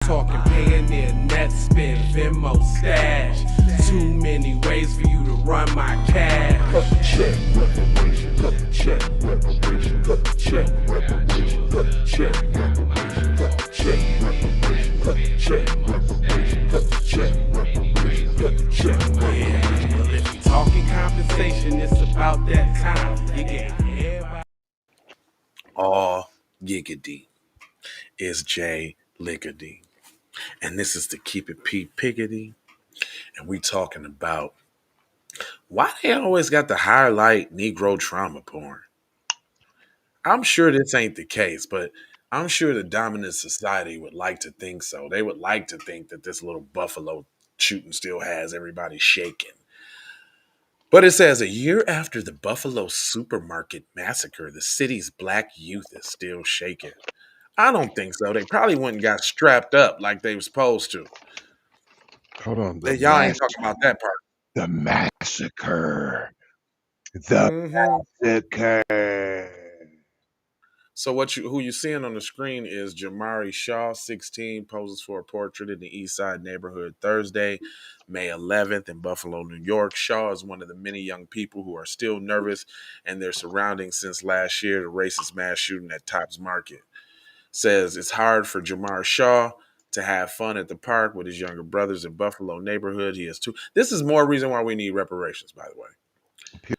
talking Payoneer, net spin, Venmo, stash. Too many ways for you to run my cash. Check reparations, check reparations, check reparations, check reparations, check reparations, check reparations, check reparations, check. Yeah, well if you talking compensation, it's about that time. You get everybody. All giggity is Jay Liggity. And this is the Keep It Pete Piggity. And we talking about why they always got to highlight Negro trauma porn. I'm sure this ain't the case, but I'm sure the dominant society would like to think so. They would like to think that this little buffalo shooting still has everybody shaking. But it says a year after the Buffalo supermarket massacre, the city's black youth is still shaken. I don't think so. They probably went and got strapped up like they were supposed to. Hold on, Y'all ain't talking about that part. the massacre, the Hmm. massacre. So who you seeing on the screen is Jamari Shaw, 16, poses for a portrait in the East Side neighborhood Thursday, May 11th in Buffalo, New York. Shaw is one of the many young people who are still nervous in their surroundings since last year, the racist mass shooting at Tops Market. Says it's hard for Jamar Shaw to have fun at the park with his younger brothers in Buffalo neighborhood. He has two. This is more reason why we need reparations, by the way.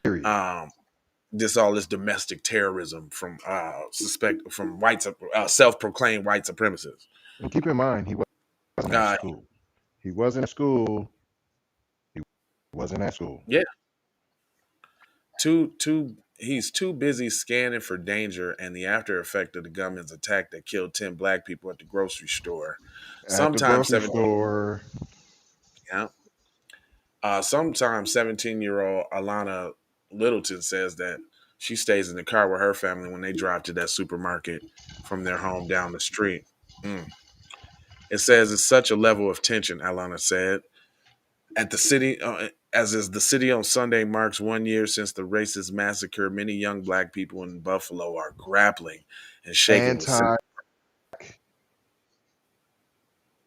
Period. This domestic terrorism from self-proclaimed white supremacists. And keep in mind, he wasn't at Uh, school. He wasn't at school. He wasn't at school. yeah, he's too busy scanning for danger and the after effect of the gunman's attack that killed 10 black people at the grocery store. At the Sometimes grocery 17, store. yeah. Sometimes 17-year-old Alana Littleton says that she stays in the car with her family when they drive to that supermarket from their home down the street. Mm. It says it's such a level of tension, Alana said. At the city, as is the city on Sunday marks 1 year since the racist massacre, many young black people in Buffalo are grappling and shaking with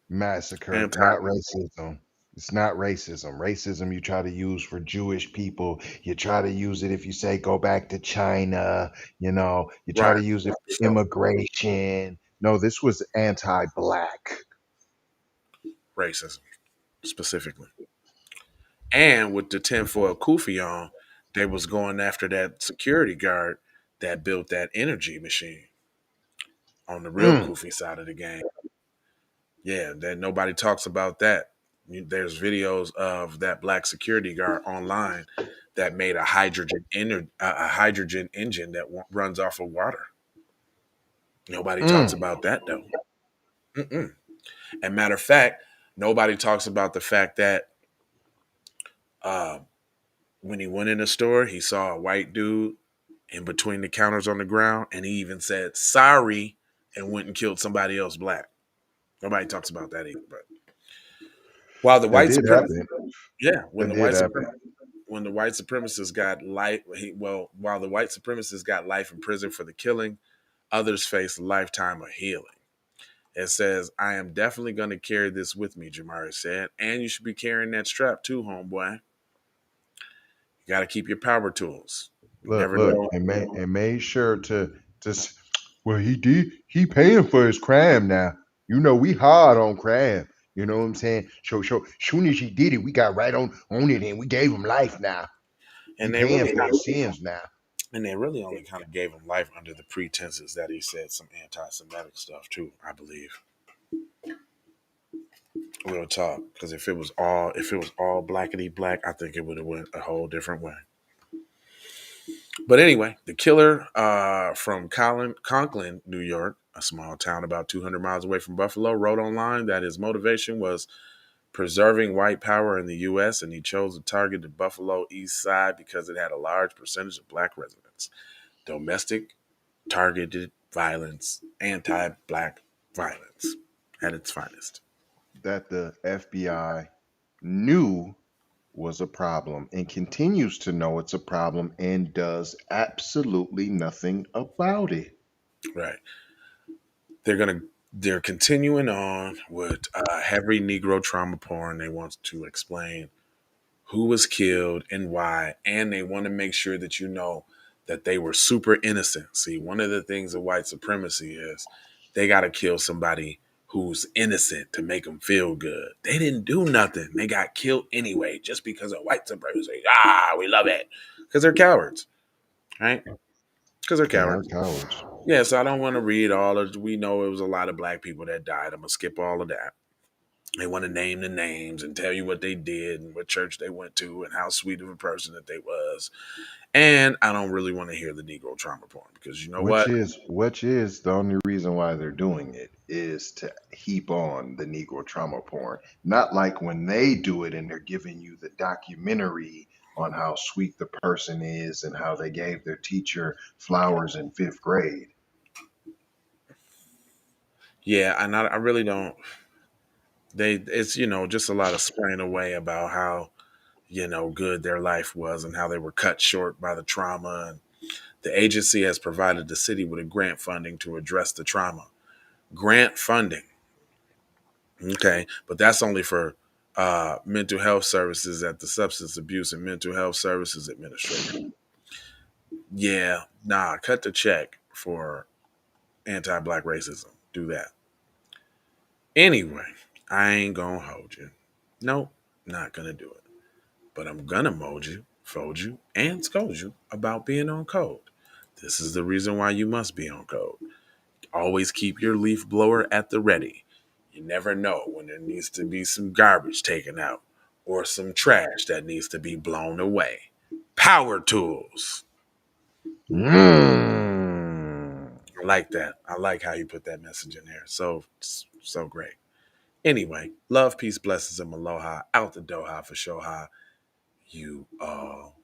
Anti-massacre, anti. not racism. It's not racism. Racism you try to use for Jewish people. You try to use it if you say go back to China. You try Right. to use it for immigration. No, this was anti-black. Racism, specifically. And with the tinfoil kufi on, they was going after that security guard that built that energy machine on the real Mm. kufi side of the game. Yeah, that nobody talks about that. There's videos of that black security guard online that made a hydrogen engine that runs off of water. Nobody talks Mm. about that though. Mm-mm. And matter of fact, nobody talks about the fact that uh, when he went in the store, he saw a white dude in between the counters on the ground, and he even said sorry and went and killed somebody else black. Nobody talks about that either. But while the That white did supremacists, happen. yeah, That did happen. when the white supremacists got life, while the white supremacists got life in prison for the killing, others faced a lifetime of healing. It says, "I am definitely going to carry this with me," Jamari said, and you should be carrying that strap too, homeboy. You got to keep your power tools. You Look, never look, know. and made sure to just well, he paying for his crime now. We hard on crime. You know what I'm saying? So soon as he did it, we got right on it and we gave him life now. He And they paying really for his sins now. And they really only kind of gave him life under the pretenses that he said some anti-Semitic stuff too. I believe. Real talk, because if it was all blackety black, I think it would have went a whole different way. But anyway, the killer from Conklin, New York, a small town about 200 miles away from Buffalo, wrote online that his motivation was preserving white power in the U.S. and he chose to target the Buffalo East Side because it had a large percentage of black residents. Domestic targeted violence, anti-black violence at its finest. That the FBI knew was a problem and continues to know it's a problem and does absolutely nothing about it. Right. They're gonna They're continuing on with heavy Negro trauma porn. They want to explain who was killed and why, and they want to make sure that you know that they were super innocent. See, one of the things of white supremacy is they got to kill somebody who's innocent to make them feel good. They didn't do nothing. They got killed anyway just because of white supremacy. Ah, we love it. Because they're cowards, right? Because they're They are cowards. cowards. Yeah, so I don't want to read all of. We know it was a lot of black people that died. I'm gonna skip all of that. They want to name the names and tell you what they did and what church they went to and how sweet of a person that they was. And I don't really want to hear the Negro trauma porn because you know what? Which is the only reason why they're doing it is to heap on the Negro trauma porn. Not like when they do it and they're giving you the documentary on how sweet the person is and how they gave their teacher flowers in fifth grade. Yeah, and I really don't. It's just a lot of spraying away about how good their life was and how they were cut short by the trauma. And the agency has provided the city with a grant funding to address the trauma. Grant funding. Okay, but that's only for mental health services at the Substance Abuse and Mental Health Services Administration. Yeah, nah, cut the check for anti-black racism. Do that. Anyway, I ain't gonna hold you. Nope, not gonna do it. But I'm gonna mold you, fold you, and scold you about being on code. This is the reason why you must be on code. Always keep your leaf blower at the ready. You never know when there needs to be some garbage taken out or some trash that needs to be blown away. Power tools. Mm. I like that. I like how you put that message in there. So great. Anyway, love, peace, blessings, and aloha out the doha for Shoha. You all